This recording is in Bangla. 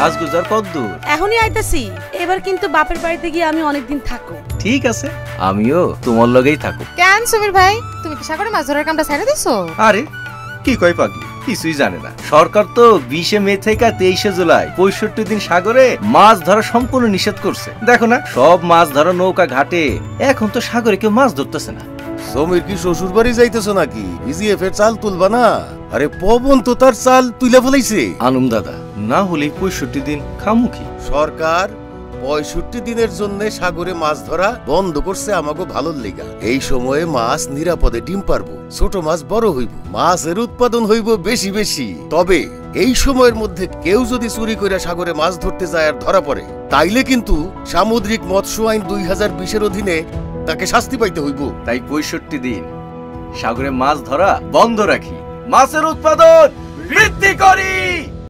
সাজগুজার কদ্দূর? এখনই আইতাছি। এবার কিন্তু বাপের বাড়িতে গিয়ে আমি অনেকদিন থাকো। ঠিক আছে, আমিও তোমার লগেই থাকো। কেন সমীর ভাই, তুমি কি সাগরে মাছ ধরার কামটা ছেড়ে দিছো? আরে কি কয় পাগলি, কিছুই জানে না। সরকার তো 20 মে থেকে 23 জুলাই 65 দিন সাগরে মাছ ধরা সম্পূর্ণ নিষেধ করছে। দেখো না, সব মাছ ধরা নৌকা ঘাটে। এখন তো সাগরে কেউ মাছ ধরতেছে না। সমীর কি শ্বশুর বাড়ি যাইতেছ নাকি? ইজিএফ এর চাল তুলবা না? আরে পবন তো তার চাল তুলে ফেলাইছে। আনুম দাদা, না হলে 65 দিন খামুখি। সরকার 65 দিনের জন্য সাগরে মাছ ধরা বন্ধ করছে আমাকে ভালোর লেগা। এই সময়ে মাছ নিরাপদে ডিম পারবো, ছোট মাছ বড় হইব, মাছের উৎপাদন হইব বেশি বেশি। তবে এই সময়ের মধ্যে কেউ যদি চুরি করে সাগরে মাছ ধরতে যায় আর ধরা পড়ে, তাইলে কিন্তু সামুদ্রিক মৎস্য আইন 2020-এর অধীনে তাকে শাস্তি পাইতে হইব। তাই 65 দিন সাগরে মাছ ধরা বন্ধ রাখি, মাছের উৎপাদন বৃদ্ধি করি।